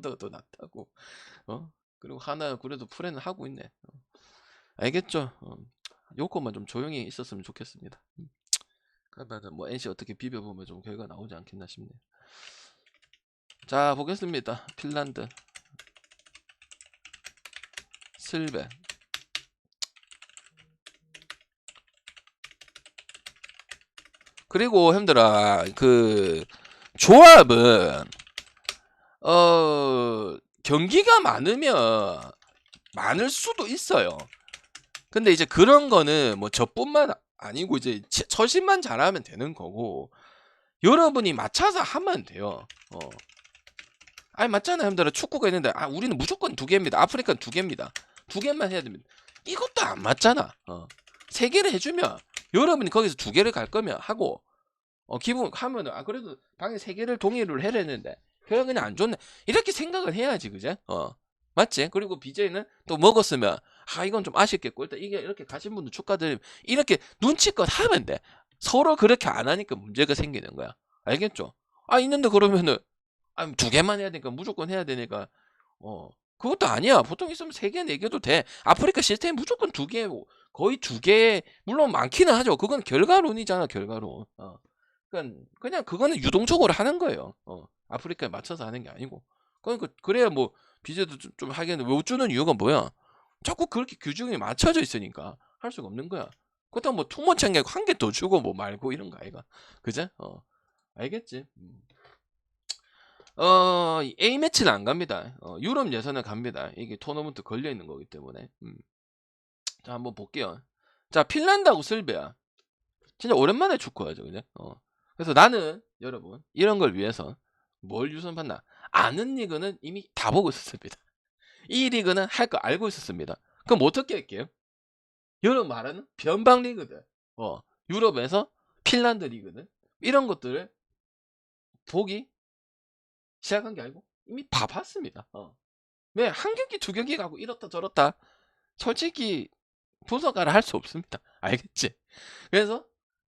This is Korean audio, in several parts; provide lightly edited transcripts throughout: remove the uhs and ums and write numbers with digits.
핀란드가 더 낫다고. 그리고 하나 그래도 프레는 하고 있네. 알겠죠? 요것만 좀 조용히 있었으면 좋겠습니다. 그러면 뭐 NC 어떻게 비벼보면 좀 결과 나오지 않겠나 싶네요. 자, 보겠습니다. 핀란드 슬베. 그리고 형들아, 그 조합은 경기가 많으면 많을 수도 있어요. 근데 이제 그런 거는 뭐 저뿐만 아니고 이제 처신만 잘하면 되는 거고, 여러분이 맞춰서 하면 돼요. 아니 맞잖아 형들아. 축구가 있는데 우리는 무조건 2개입니다. 아프리카는 2개입니다. 2개만 해야 됩니다. 이것도 안 맞잖아. 3개를 해주면 여러분이 거기서 2개를 갈 거면 하고, 기분 하면은 그래도 방에 3개를 동의를 해랬는데 그냥 안 좋네 이렇게 생각을 해야지, 그제? 맞지? 그리고 BJ는 또 먹었으면 이건 좀 아쉽겠고, 일단 이게 이렇게 가신 분들 축하드립니다 이렇게 눈치껏 하면 돼. 서로 그렇게 안 하니까 문제가 생기는 거야. 알겠죠? 있는데 그러면은 2개만 해야 되니까 무조건 해야 되니까 그것도 아니야. 보통 있으면 3개 4개도 돼. 아프리카 시스템 무조건 2개, 거의 2개, 물론 많기는 하죠. 그건 결과론이잖아, 결과론. 그냥 그거는 유동적으로 하는 거예요. 아프리카에 맞춰서 하는 게 아니고. 그러니까 그래야 뭐 비제도 좀 하겠는데 못 주는 이유가 뭐야? 자꾸 그렇게 규정이 맞춰져 있으니까 할 수가 없는 거야. 그렇다고 뭐 투머치한 게 한 개 더 주고 뭐 말고 이런 거 아이가. 그제? 알겠지? A매치는 안 갑니다. 유럽 예선은 갑니다. 이게 토너먼트 걸려 있는 거기 때문에. 자, 한번 볼게요. 자, 핀란드하고 슬베아. 진짜 오랜만에 축구하죠, 그죠? 그래서 나는 여러분 이런 걸 위해서 뭘 유선 봤나? 아는 리그는 이미 다 보고 있었습니다. 이 리그는 할 거 알고 있었습니다. 그럼 어떻게 할게요? 여러분 말하는 변방 리그들, 유럽에서 핀란드 리그는 이런 것들을 보기 시작한 게 아니고 이미 다 봤습니다. 왜 한 경기 2경기 가고 이렇다 저렇다 솔직히 분석가를 할 수 없습니다. 알겠지? 그래서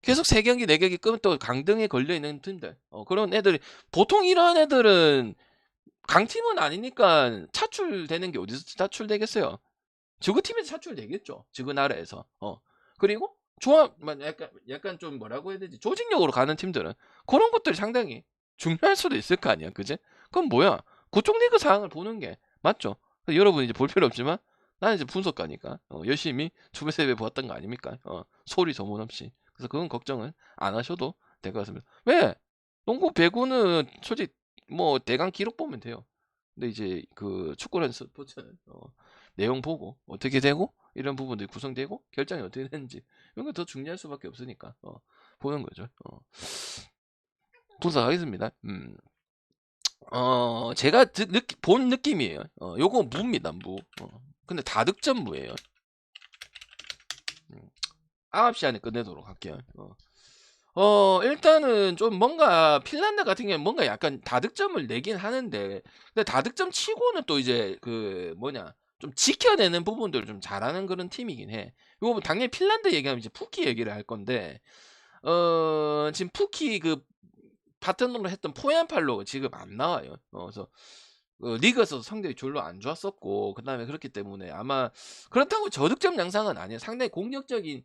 계속 3경기 4경기 끄면 또 강등에 걸려있는 팀들, 그런 애들이, 보통 이런 애들은 강팀은 아니니까 차출되는 게 어디서 차출되겠어요? 저그 팀에서 차출되겠죠. 저그 나라에서. 그리고 조합만 약간 좀 뭐라고 해야 되지? 조직력으로 가는 팀들은 그런 것들이 상당히 중요할 수도 있을 거 아니야, 그지? 그럼 뭐야? 그쪽 리그 상황을 보는 게 맞죠? 여러분 이제 볼 필요 없지만 나는 이제 분석가니까 열심히 2배 3배 보았던 거 아닙니까? 소리 소문 없이. 그래서 그건 걱정은 안 하셔도 될 것 같습니다. 왜? 농구 배구는 솔직히 뭐 대강 기록 보면 돼요. 근데 이제 그 축구라는 스포츠는 내용 보고 어떻게 되고 이런 부분들이 구성되고 결정이 어떻게 되는지 이런 게 더 중요할 수밖에 없으니까 보는 거죠. 분석하겠습니다. 제가 본 느낌이에요. 요거 무입니다, 무. 근데 다득점 무예요. 9시 안에 끝내도록 할게요. 일단은 좀 뭔가 핀란드 같은 경우는 뭔가 약간 다득점을 내긴 하는데, 근데 다득점 치고는 또 이제 그 뭐냐 좀 지켜내는 부분들을 좀 잘하는 그런 팀이긴 해. 이거 당연히 핀란드 얘기하면 이제 푸키 얘기를 할 건데, 지금 푸키 그 파트너로 했던 포얀팔로 지금 안 나와요. 그래서 리그에서 성적이 별로 안 좋았었고, 그 다음에 그렇기 때문에 아마 그렇다고 저득점 양상은 아니에요. 상당히 공격적인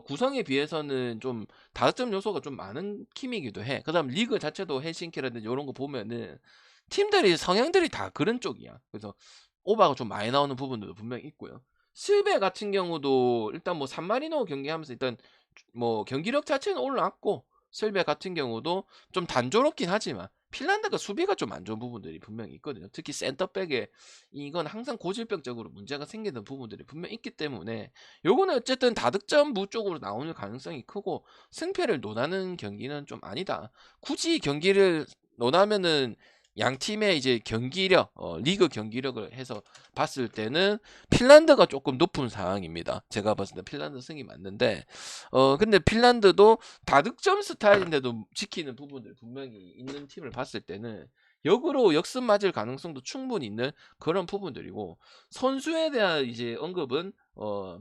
구성에 비해서는 좀 다득점 요소가 좀 많은 팀이기도 해. 그 다음 리그 자체도 헬싱키라든지 이런 거 보면은 팀들이 성향들이 다 그런 쪽이야. 그래서 오바가 좀 많이 나오는 부분들도 분명히 있고요. 스베 같은 경우도 일단 뭐 산마리노 경기하면서 일단 뭐 경기력 자체는 올라왔고, 스베 같은 경우도 좀 단조롭긴 하지만 핀란드가 수비가 좀 안 좋은 부분들이 분명히 있거든요. 특히 센터백에 이건 항상 고질병적으로 문제가 생기는 부분들이 분명히 있기 때문에 요거는 어쨌든 다득점무 쪽으로 나오는 가능성이 크고, 승패를 논하는 경기는 좀 아니다. 굳이 경기를 논하면은 양 팀의 이제 경기력, 리그 경기력을 해서 봤을 때는 핀란드가 조금 높은 상황입니다. 제가 봤을 때 핀란드 승이 맞는데, 근데 핀란드도 다득점 스타일인데도 지키는 부분들 분명히 있는 팀을 봤을 때는 역으로 역습 맞을 가능성도 충분히 있는 그런 부분들이고, 선수에 대한 이제 언급은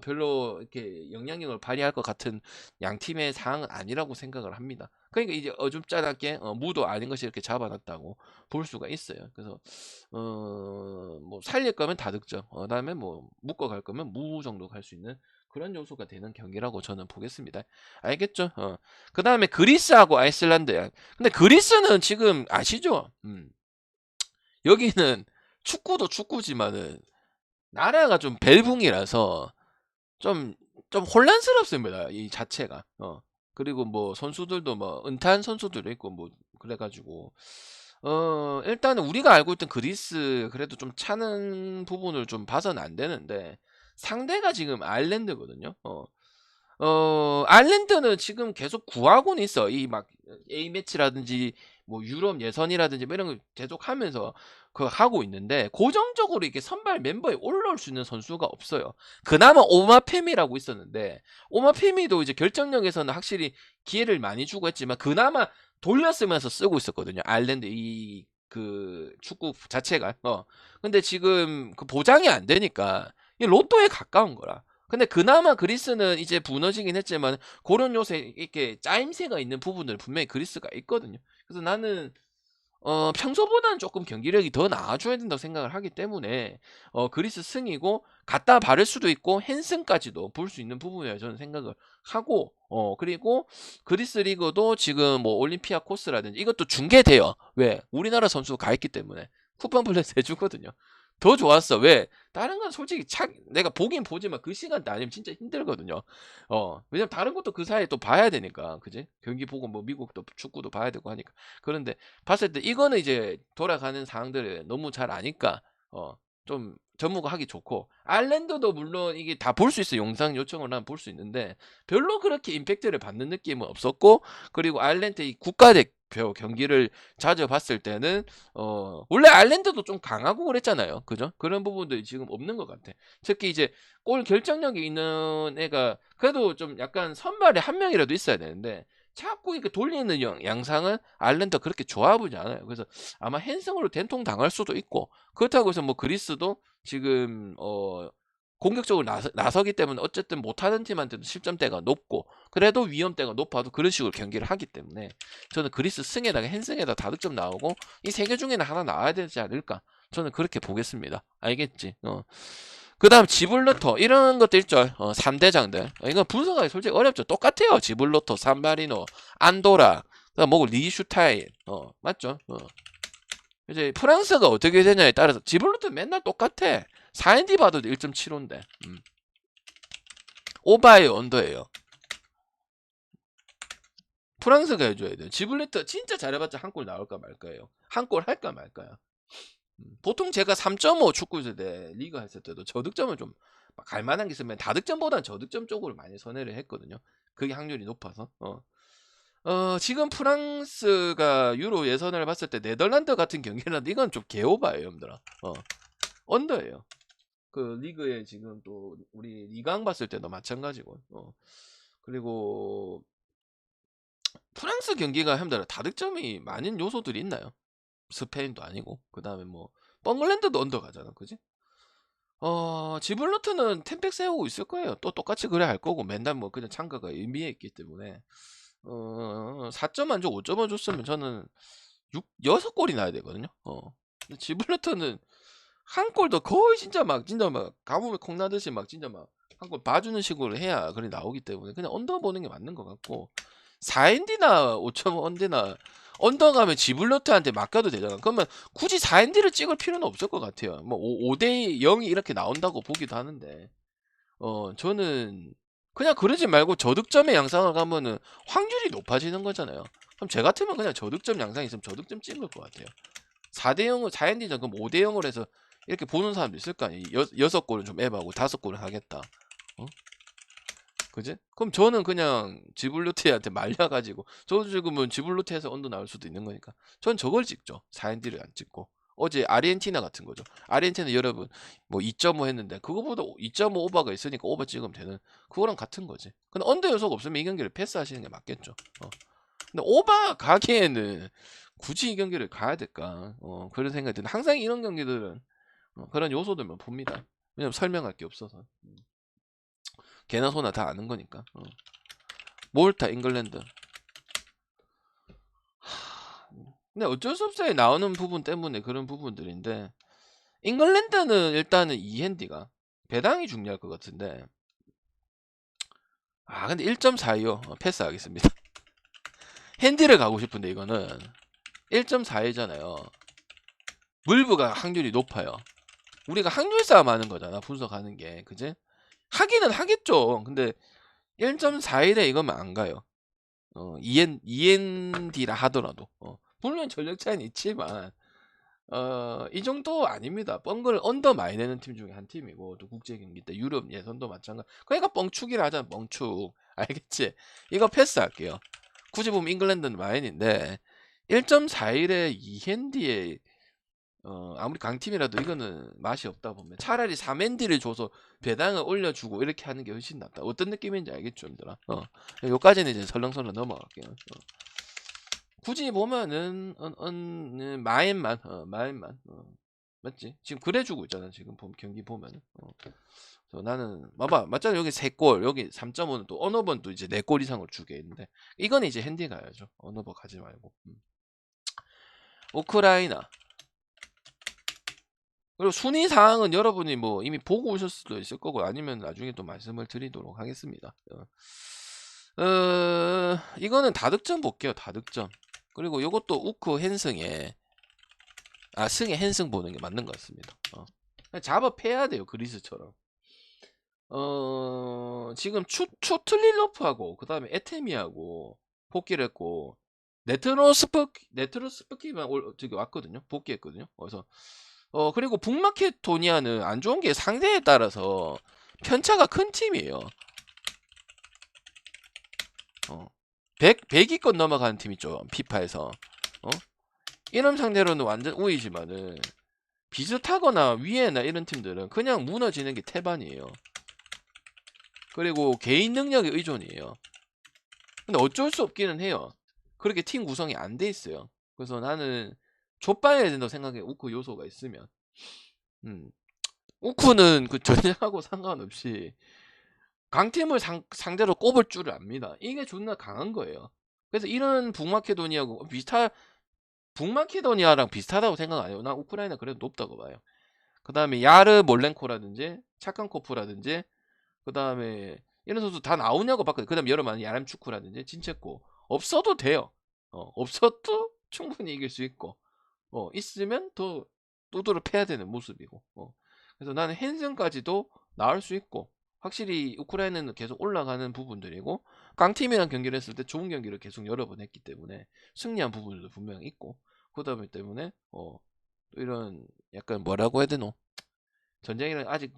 별로 이렇게 영향력을 발휘할 것 같은 양 팀의 상황은 아니라고 생각을 합니다. 그러니까 이제 어줍잖게 무도 아닌 것이 이렇게 잡아놨다고 볼 수가 있어요. 그래서 뭐 살릴 거면 다득점, 그다음에 뭐 묶어 갈 거면 무 정도 갈 수 있는 그런 요소가 되는 경기라고 저는 보겠습니다. 알겠죠? 그다음에 그리스하고 아이슬란드. 근데 그리스는 지금 아시죠? 여기는 축구도 축구지만은 나라가 좀 벨붕이라서 좀 혼란스럽습니다. 이 자체가. 그리고 뭐 선수들도 뭐 은퇴한 선수들도 있고 뭐 그래가지고 일단은 우리가 알고 있던 그리스 그래도 좀 차는 부분을 좀 봐서는 안 되는데, 상대가 지금 아일랜드거든요. 아일랜드는 지금 계속 구하고는 있어. 이 막 A매치라든지 뭐 유럽 예선이라든지 뭐 이런 걸 계속하면서 그 하고 있는데, 고정적으로 이렇게 선발 멤버에 올라올 수 있는 선수가 없어요. 그나마 오마페미라고 있었는데, 오마페미도 이제 결정력에서는 확실히 기회를 많이 주고 했지만 그나마 돌렸으면서 쓰고 있었거든요. 아일랜드 이 그 축구 자체가. 근데 지금 그 보장이 안 되니까 이 로또에 가까운 거라. 근데 그나마 그리스는 이제 무너지긴 했지만 그런 요새 이렇게 짜임새가 있는 부분들 분명히 그리스가 있거든요. 그래서 나는 평소보다는 조금 경기력이 더 나아져야 된다고 생각을 하기 때문에 그리스 승이고, 갖다 바를 수도 있고 핸승까지도 볼 수 있는 부분이라 저는 생각을 하고, 그리고 그리스 리그도 지금 뭐 올림피아코스라든지 이것도 중계돼요. 왜? 우리나라 선수가 가 있기 때문에 쿠팡 플레이스 해주거든요. 더 좋았어. 왜? 다른 건 솔직히 내가 보긴 보지만 그 시간 아니면 진짜 힘들거든요. 왜냐면 다른 것도 그 사이에 또 봐야 되니까, 그지? 경기 보고 뭐 미국도 축구도 봐야 되고 하니까. 그런데 봤을 때 이거는 이제 돌아가는 상황들을 너무 잘 아니까 좀 접목을 하기 좋고, 아일랜드도 물론 이게 다 볼 수 있어. 영상 요청을 하면 볼 수 있는데 별로 그렇게 임팩트를 받는 느낌은 없었고, 그리고 아일랜드 이 국가대표 경기를 자주 봤을 때는 원래 아일랜드도 좀 강하고 그랬잖아요. 그죠? 그런 부분들이 지금 없는 것 같아. 특히 이제 골 결정력이 있는 애가 그래도 좀 약간 선발에 한 명이라도 있어야 되는데, 자꾸 이렇게 돌리는 양상은 아일랜드가 그렇게 좋아 보지 않아요. 그래서 아마 핸승으로 된통 당할 수도 있고, 그렇다고 해서 뭐 그리스도 지금 공격적으로 나서기 때문에 어쨌든 못하는 팀한테도 실점대가 높고, 그래도 위험대가 높아도 그런 식으로 경기를 하기 때문에 저는 그리스 승에다가 핸승에다 다득점 나오고 이 세 개 중에는 하나 나와야 되지 않을까, 저는 그렇게 보겠습니다. 알겠지? 그 다음 지불러터 이런 것들 있죠. 3대장들. 이건 분석하기 솔직히 어렵죠. 똑같아요. 지불러터, 산마리노, 안도라, 그다음 뭐 리슈타인. 맞죠? 이제 프랑스가 어떻게 되냐에 따라서 지불러터 맨날 똑같아. 4ND 봐도 1.75인데. 오바예요, 언더예요. 프랑스가 해줘야 돼요. 지불레터 진짜 잘해봤자 한 골 나올까 말까요. 한 골 할까 말까요. 보통 제가 3.5 축구세대 리그 했을 때도 저득점을 좀 갈만한 게 있으면 다득점보다는 저득점 쪽으로 많이 선회를 했거든요. 그게 확률이 높아서. 지금 프랑스가 유로 예선을 봤을 때 네덜란드 같은 경기라도 이건 좀 개오바예요, 여러분들아. 언더예요. 그 리그에 지금 또 우리 리강 봤을 때도 마찬가지고. 그리고 프랑스 경기가 형들 다득점이 많은 요소들이 있나요? 스페인도 아니고, 그 다음에 뭐 뻥글랜드도 언더 가잖아, 그지? 지블러트는 템팩 세우고 있을 거예요. 또 똑같이 그래 할 거고, 맨날 뭐 그냥 참가가 의미에 있기 때문에 4점 안 줘, 5점만 줬으면 저는 6골이 나야 되거든요. 근데 지블러트는 한 골도 거의 진짜 막 가뭄에 콩나듯이 막 진짜 막 한 골 봐주는 식으로 해야 그래 나오기 때문에 그냥 언더 보는 게 맞는 것 같고, 4ND나 5.5 언더나 언더 가면 지블러트한테 맡겨도 되잖아. 그러면 굳이 4ND를 찍을 필요는 없을 것 같아요. 뭐 5대 0이 이렇게 나온다고 보기도 하는데, 저는 그냥 그러지 말고 저득점의 양상을 가면은 확률이 높아지는 거잖아요. 그럼 제 같으면 그냥 저득점 양상 있으면 저득점 찍을 것 같아요. 4대 0을 4ND전 그럼 5대 0을 해서 이렇게 보는 사람도 있을 거 아니에요. 6골은 좀 에바고 5골은 하겠다. 그지? 그럼 저는 그냥 지블루테한테 말려가지고, 저도 지금은 지블루테에서 언더 나올 수도 있는 거니까 전 저걸 찍죠. 4엔디를 안 찍고. 어제 아르헨티나 같은 거죠. 아르헨티나 여러분 뭐 2.5 했는데 그거보다 2.5 오버가 있으니까 오버 찍으면 되는, 그거랑 같은 거지. 근데 언더 요소가 없으면 이 경기를 패스하시는 게 맞겠죠. 근데 오버 가기에는 굳이 이 경기를 가야 될까? 그런 생각이 드는데 항상 이런 경기들은 그런 요소들만 봅니다. 왜냐면 설명할 게 없어서. 개나 소나 다 아는 거니까. 몰타 잉글랜드. 근데 어쩔 수 없어요. 나오는 부분 때문에 그런 부분들인데 잉글랜드는 일단은 이 핸디가 배당이 중요할 것 같은데 근데 1.42요. 패스하겠습니다. 핸디를 가고 싶은데 이거는 1.42잖아요. 물브가 확률이 높아요. 우리가 확률 싸움 하는 거잖아. 분석하는 게. 그지? 하기는 하겠죠. 근데 1.41에 이거면 안 가요. END라 하더라도. 물론 전력 차이는 있지만 이 정도 아닙니다. 뻥을 언더 많이 내는 팀 중에 한 팀이고 또 국제 경기 때 유럽 예선도 마찬가지. 그러니까 뻥축이라 하잖아. 뻥축. 알겠지? 이거 패스할게요. 굳이 보면 잉글랜드는 마인인데 1.41에 이핸디에 아무리 강팀이라도 이거는 맛이 없다 보면 차라리 3핸디를 줘서 배당을 올려주고 이렇게 하는 게 훨씬 낫다. 어떤 느낌인지 알겠죠, 여러분들아? 요까지는 이제 설렁설렁 넘어갈게요. 굳이 보면은 마인만 맞지? 지금 그래주고 있잖아. 지금 경기 보면은. 그래서 나는 봐봐 맞잖아. 여기 3골 여기 3.5는 또 어느 번 또 이제 4골 이상을 주게 있는데 이건 이제 핸디 가야죠. 어느 번 가지 말고. 우크라이나. 그리고 순위 사항은 여러분이 뭐 이미 보고 오셨을 수도 있을 거고 아니면 나중에 또 말씀을 드리도록 하겠습니다. 이거는 다득점 볼게요. 다득점. 그리고 요것도 우크 헨승에 승에 헨승 보는 게 맞는 것 같습니다. 잡아 패야 돼요. 그리스처럼. 지금 추틀릴러프하고 그 다음에 에테미하고 복귀를 했고 네트로스프키만 저기 왔거든요. 복귀했거든요. 그래서 그리고 북마케도니아는 안 좋은 게 상대에 따라서 편차가 큰 팀이에요. 100위권 넘어가는 팀 있죠. 피파에서. 이런 상대로는 완전 우위지만은 비슷하거나 위에나 이런 팀들은 그냥 무너지는 게 태반이에요. 그리고 개인 능력의 의존이에요. 근데 어쩔 수 없기는 해요. 그렇게 팀 구성이 안 돼 있어요. 그래서 나는 좆바해야 된다고 생각해. 우크 요소가 있으면. 우크는 그 전략하고 상관없이 강팀을 상대로 꼽을 줄을 압니다. 이게 존나 강한 거예요. 그래서 이런 북마케도니아하고 북마케도니아랑 비슷하다고 생각 안 해요. 난 우크라이나 그래도 높다고 봐요. 그 다음에 야르 몰렌코라든지 차칸코프라든지 그 다음에 이런 선수 다 나오냐고 봤거든요. 그 다음에 여러 많은 야람축구라든지 진체코 없어도 돼요. 없어도 충분히 이길 수 있고 있으면 더 두드러 패야 되는 모습이고 그래서 나는 헨슨까지도 나올 수 있고 확실히 우크라이나는 계속 올라가는 부분들이고 강팀이랑 경기를 했을 때 좋은 경기를 계속 여러 번 했기 때문에 승리한 부분들도 분명히 있고 그다음에 때문에 이런 약간 뭐라고 해야 되노 전쟁이랑 아직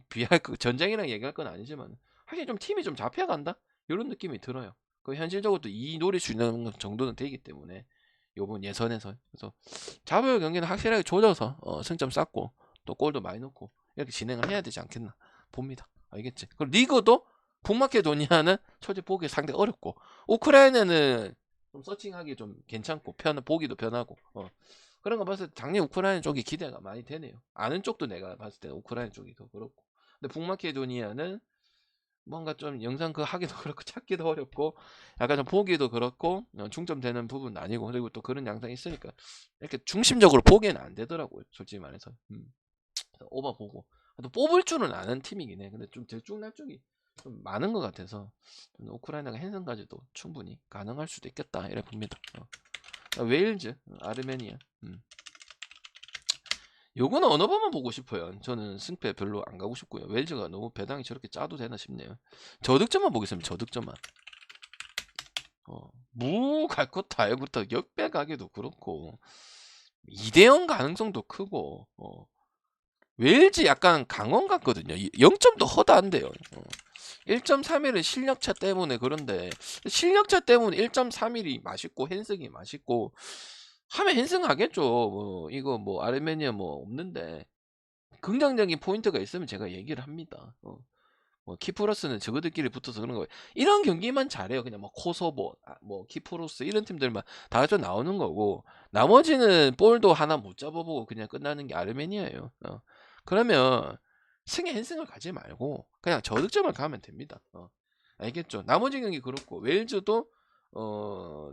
전쟁이랑 얘기할 건 아니지만 확실히 좀 팀이 좀 잡혀간다 이런 느낌이 들어요. 그 현실적으로 또 이 노릴 수 있는 정도는 되기 때문에 요번 예선에서 그래서 잡을 경기는 확실하게 조져서 승점 쌓고 또 골도 많이 넣고 이렇게 진행을 해야 되지 않겠나 봅니다. 알겠지? 그리고 리그도 북마케도니아는 솔직히 보기 상당히 어렵고 우크라이나는 좀 서칭하기 좀 괜찮고 보기도 편하고 그런 거 봤을 때 작년 우크라이나 쪽이 기대가 많이 되네요. 아는 쪽도 내가 봤을 때 우크라이나 쪽이 더 그렇고 근데 북마케도니아는 뭔가 좀 영상 그 하기도 그렇고 찾기도 어렵고 약간 좀 보기도 그렇고 중점되는 부분은 아니고 그리고 또 그런 양상이 있으니까 이렇게 중심적으로 보기에는 안 되더라고요. 솔직히 말해서 오버 보고 또 뽑을 줄은 아는 팀이긴 해. 근데 좀 들쭉날쭉이 좀 많은 것 같아서 우크라이나가 헨슨까지도 충분히 가능할 수도 있겠다 이래 봅니다. 웨일즈, 아르메니아. 요거는 어느 번만 보고 싶어요. 저는 승패 별로 안 가고 싶고요. 웨일즈가 너무 배당이 저렇게 짜도 되나 싶네요. 저득점만 보겠습니다. 저득점만. 갈 것 다 알고 또 역배 가기도 그렇고 2대0 가능성도 크고 웨일즈 약간 강원 같거든요. 0점도 허다한데요. 1.31은 실력차 때문에 그런데 실력차 때문에 1.31이 맛있고 헨승이 맛있고 하면 헨승 하겠죠. 이거 뭐 아르메니아 뭐 없는데 긍정적인 포인트가 있으면 제가 얘기를 합니다. 키프로스는 저거들끼리 붙어서 그런 거. 이런 경기만 잘해요. 그냥 뭐 코소보, 뭐 키프로스 이런 팀들만 다 좀 나오는 거고 나머지는 볼도 하나 못 잡아보고 그냥 끝나는 게 아르메니아예요. 그러면 승에 헨승을 가지 말고 그냥 저득점을 가면 됩니다. 알겠죠? 나머지 경기 그렇고 웨일즈도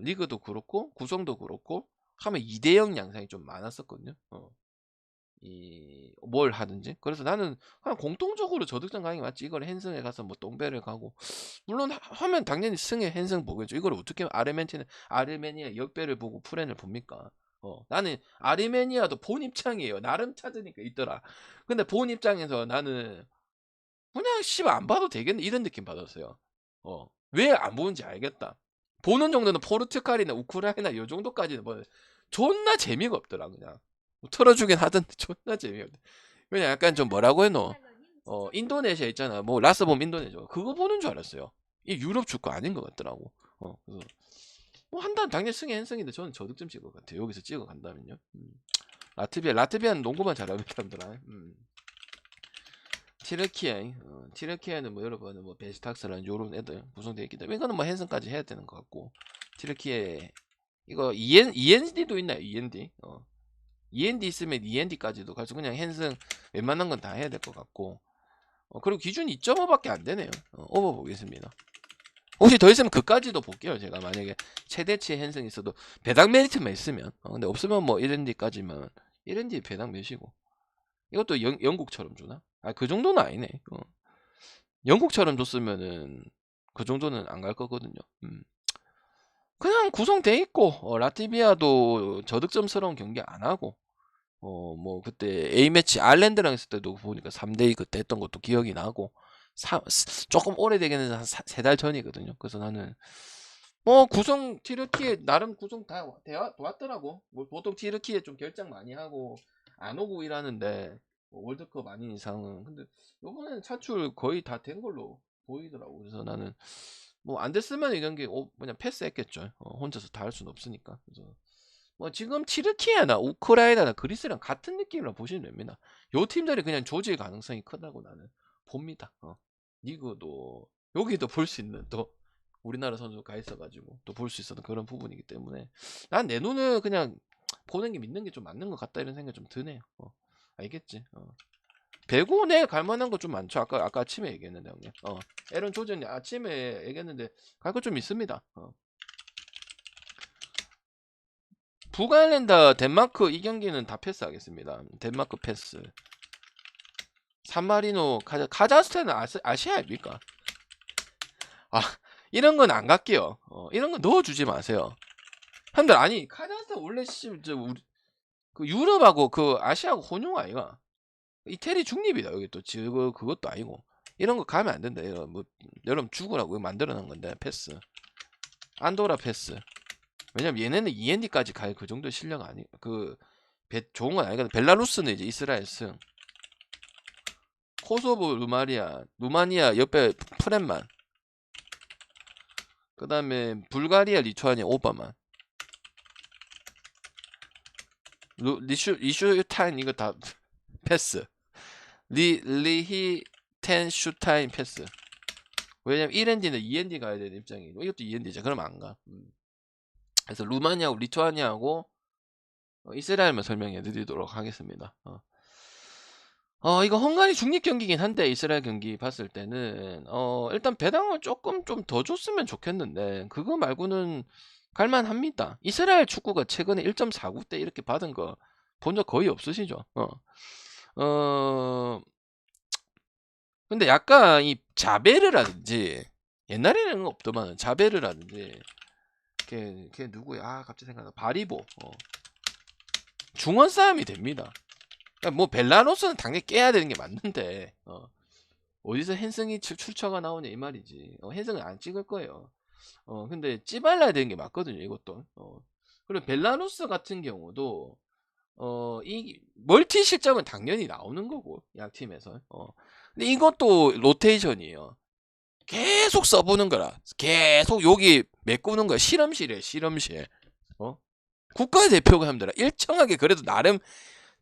리그도 그렇고 구성도 그렇고 하면 2대0 양상이 좀 많았었거든요. 뭘 하든지. 그래서 나는 그냥 공통적으로 저득점 가는 게 맞지. 이걸 헨승에 가서 뭐 똥배를 가고 물론 하면 당연히 승에 헨승 보겠죠. 이걸 어떻게 아르메니아 역배를 보고 프렌을 봅니까? 나는 아르메니아도 본 입장이에요. 나름 찾으니까 있더라. 근데 본 입장에서 나는 그냥 씨발 안 봐도 되겠네 이런 느낌 받았어요. 왜 안 보는지 알겠다. 보는 정도는 포르투갈이나 우크라이나 요 정도까지는 뭐 존나 재미가 없더라 그냥. 뭐 틀어주긴 하던데 존나 재미없다. 그냥 약간 좀 뭐라고 해노? 인도네시아 있잖아. 뭐 라스봄 인도네시아 그거 보는 줄 알았어요. 이 유럽 축구 아닌 것 같더라고. 그래서 뭐 한단 당연히 승에 한승인데 저는 저득점 찍을 것 같아요. 여기서 찍어 간다면요. 라트비아는 농구만 잘하는 사람들아. 티르키에는 뭐 여러분 뭐 베시탁스라는 요런 애들 구성되어 있기 때문에 이거는 뭐 헨슨까지 해야 되는 것 같고 티르키에 이거 END도 있나요? END END 있으면 END까지도 가서 그냥 헨슨 웬만한 건 다 해야 될 것 같고 그리고 기준이 2.5밖에 안 되네요. 오버 보겠습니다. 혹시 더 있으면 그까지도 볼게요. 제가 만약에 최대치의 헨슨이 있어도 배당 메리트만 있으면 근데 없으면 뭐 1ND까지만 1ND 배당 몇이고 이것도 영국처럼 주나? 그 정도는 아니네. 영국처럼 줬으면은 그 정도는 안 갈 거거든요. 그냥 구성돼 있고 라트비아도 저득점스러운 경기 안 하고 뭐 그때 A매치 아일랜드랑 했을 때도 보니까 3대2 그때 했던 것도 기억이 나고 조금 오래되게는 한 3달 전이거든요. 그래서 나는 뭐 구성 티르키에 나름 구성 다 왔더라고. 뭐 보통 티르키에 좀 결장 많이 하고 안 오고 이러는데 뭐 월드컵 아닌 이상은 근데 요번에는 차출 거의 다 된 걸로 보이더라고. 그래서 나는 뭐 안 됐으면 이런 게 그냥 패스했겠죠. 혼자서 다 할 수는 없으니까. 그래서 뭐 지금 티르키예나 우크라이나나 그리스랑 같은 느낌으로 보시면 됩니다. 요 팀들이 그냥 조질 가능성이 크다고 나는 봅니다. 리그도 여기도 볼 수 있는 또 우리나라 선수 가 있어가지고 또 볼 수 있었던 그런 부분이기 때문에 난 내 눈을 그냥 보는 게 믿는 게 좀 맞는 것 같다 이런 생각이 좀 드네요. 알겠지? 배구 내 갈만한 거 좀 많죠. 아까 아침에 얘기했는데 형님. 에런 조전이 아침에 얘기했는데 갈 거 좀 있습니다. 북아일랜드 덴마크 이 경기는 다 패스하겠습니다. 덴마크 패스. 산마리노 카자흐스탄은 아시아입니까? 이런 건 안 갈게요. 이런 건 넣어주지 마세요. 형들 아니 카자흐스탄 원래 우리 그 유럽하고 그 아시아하고 혼용 아이가 이태리 중립이다. 여기 또 지금 그것도 아니고 이런 거 가면 안 된다. 이런 뭐 여러분 죽으라고 만들어 놓은 건데 패스. 안도라 패스. 왜냐면 얘네는 END까지 갈 그 정도 실력 아니 좋은 건 아니거든. 벨라루스는 이제 이스라엘 승. 코소보 루마니아 옆에 프렌만. 그 다음에 불가리아 리투아니아 오바만. 리슈타인 이거 다 패스. 리히텐 슈타인 패스. 왜냐면 1ND는 2ND 가야 되는 입장이고 이것도 2ND죠. 그럼 안 가. 그래서 루마니아하고 리투아니아하고 이스라엘만 설명해 드리도록 하겠습니다. 이거 헝가리 중립 경기긴 한데 이스라엘 경기 봤을 때는 일단 배당을 조금 좀 더 줬으면 좋겠는데 그거 말고는 갈만합니다. 이스라엘 축구가 최근에 1.49대 이렇게 받은 거 본 적 거의 없으시죠? 근데 약간 이 자베르라든지 옛날에는 없더만 자베르라든지 걔 누구야? 갑자기 생각나. 바리보 중원 싸움이 됩니다. 뭐 벨라루스는 당연히 깨야 되는 게 맞는데 어디서 헨승이 출처가 나오냐 이 말이지. 헨승은 안 찍을 거예요. 근데 찌발라야 되는 게 맞거든요 이것도. 그리고 벨라루스 같은 경우도 이 멀티 실점은 당연히 나오는 거고 양 팀에서. 근데 이것도 로테이션이에요. 계속 써보는 거라. 계속 여기 메꾸는 거야. 실험실이에요 실험실. 국가대표가 힘들어. 일정하게 그래도 나름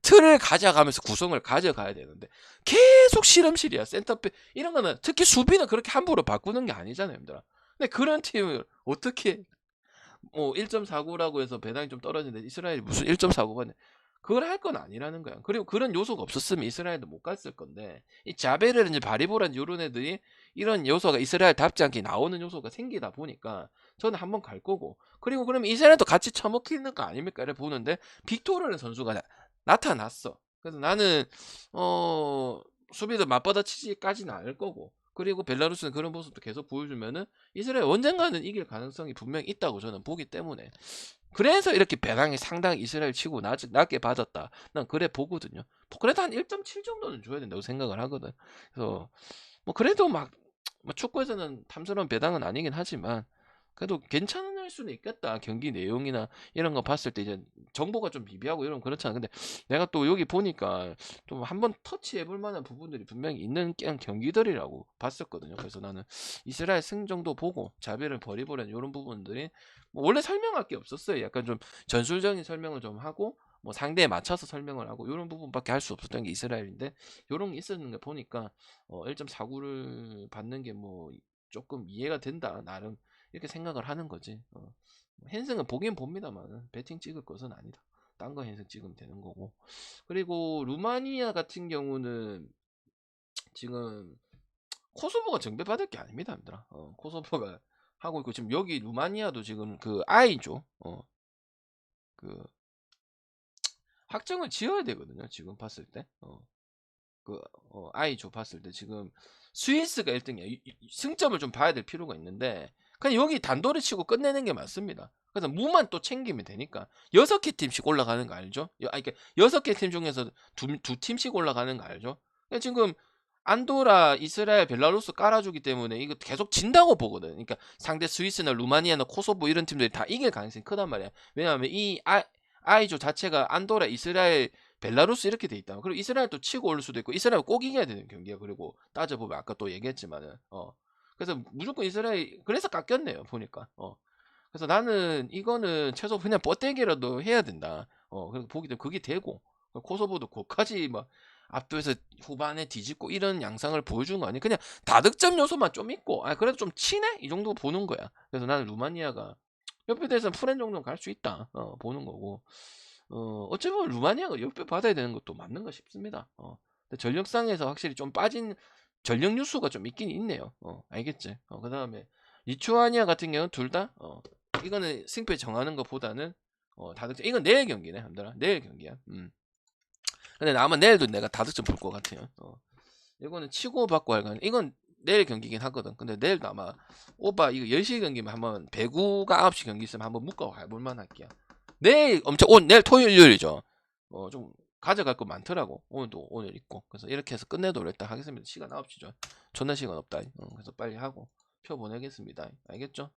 틀을 가져가면서 구성을 가져가야 되는데 계속 실험실이야. 센터백 이런 거는 특히 수비는 그렇게 함부로 바꾸는 게 아니잖아요, 얘들아. 근데 그런 팀을 어떻게 1.49라고 해서 배당이 좀 떨어지는데 이스라엘이 무슨 1.49 받네. 그걸 할 건 아니라는 거야. 그리고 그런 요소가 없었으면 이스라엘도 못 갔을 건데 이 자베르든지 바리보라든지 이런 애들이 이런 요소가 이스라엘답지 않게 나오는 요소가 생기다 보니까 저는 한번 갈 거고 그리고 그러면 이스라엘도 같이 처먹히는 거 아닙니까? 를 보는데 빅토르라는 선수가 나타났어. 그래서 나는 수비도 맞받아치지까지는 않을 거고 그리고 벨라루스는 그런 모습도 계속 보여주면은 이스라엘 언젠가는 이길 가능성이 분명히 있다고 저는 보기 때문에 그래서 이렇게 배당이 상당히 이스라엘 치고 낮게 받았다. 난 그래 보거든요. 그래도 한 1.7 정도는 줘야 된다고 생각을 하거든. 그래서 뭐 그래도 막 축구에서는 탐스러운 배당은 아니긴 하지만 그래도 괜찮을 수는 있겠다. 경기 내용이나 이런 거 봤을 때 이제 정보가 좀 미비하고 이런 그렇잖아. 근데 내가 또 여기 보니까 좀 한번 터치해 볼 만한 부분들이 분명히 있는 경기들이라고 봤었거든요. 그래서 나는 이스라엘 승 정도 보고 자비를 버리버리는 이런 부분들이 뭐 원래 설명할 게 없었어요. 약간 좀 전술적인 설명을 좀 하고 뭐 상대에 맞춰서 설명을 하고 이런 부분밖에 할 수 없었던 게 이스라엘인데 이런 게 있었는 거 보니까 1.49를 받는 게 뭐 조금 이해가 된다 나름 이렇게 생각을 하는 거지. 핸승은 보긴 봅니다만 배팅 찍을 것은 아니다. 딴 거 핸승 찍으면 되는 거고. 그리고 루마니아 같은 경우는 지금 코소보가 정배받을 게 아닙니다, 얘들아. 코소보가 하고 있고 지금 여기 루마니아도 지금 그 아이죠. 그 확정을 지어야 되거든요. 지금 봤을 때. 아이조 봤을 때 지금 스위스가 1등이야. 승점을 좀 봐야 될 필요가 있는데 그냥 여기 단도를 치고 끝내는 게 맞습니다. 그래서 무만 또 챙기면 되니까 6개 팀씩 올라가는 거 알죠? 아니 그러니까 6개 팀 중에서 두 팀씩 올라가는 거 알죠? 그러니까 지금 안도라, 이스라엘, 벨라루스 깔아주기 때문에 이거 계속 진다고 보거든. 그러니까 상대 스위스나 루마니아나 코소보 이런 팀들이 다 이길 가능성이 크단 말이야. 왜냐하면 이 아이조 자체가 안도라, 이스라엘, 벨라루스 이렇게 돼 있다. 그리고 이스라엘 또 치고 올릴 수도 있고 이스라엘 꼭 이겨야 되는 경기야. 그리고 따져보면 아까 또 얘기했지만은 그래서 무조건 이스라엘 그래서 깎였네요 보니까 그래서 나는 이거는 최소 그냥 뻗대기라도 해야 된다. 그래서 보기 때문에 그게 되고 코소보도 거기까지 막 압도해서 후반에 뒤집고 이런 양상을 보여주는 거 아니야. 그냥 다득점 요소만 좀 있고 그래도 좀 치네 이 정도 보는 거야. 그래서 나는 루마니아가 옆에 대해서 프렌 정도는 갈 수 있다 보는 거고 어찌 보면 루마니아가 역배 받아야 되는 것도 맞는가 싶습니다. 근데 전력상에서 확실히 좀 빠진 전력 뉴스가 좀 있긴 있네요. 알겠지? 그 다음에 리투아니아 같은 경우는 둘 다, 이거는 승패 정하는 것보다는, 다득점, 이건 내일 경기네, 함들아. 내일 경기야. 근데 아마 내일도 내가 다득점 볼 것 같아요. 이거는 치고 받고 할 거는, 이건 내일 경기긴 하거든. 근데 내일도 아마, 오빠, 이거 10시 경기면 한번, 배구가 9시 경기 있으면 한번 묶어 볼만 할게요. 내일 엄청 내일 토요일 일요일이죠. 좀 가져갈 거 많더라고. 오늘도 오늘 있고. 그래서 이렇게 해서 끝내도록 일단 하겠습니다. 시간 9시죠. 존나 시간 없다. 그래서 빨리 하고 표 보내겠습니다. 알겠죠?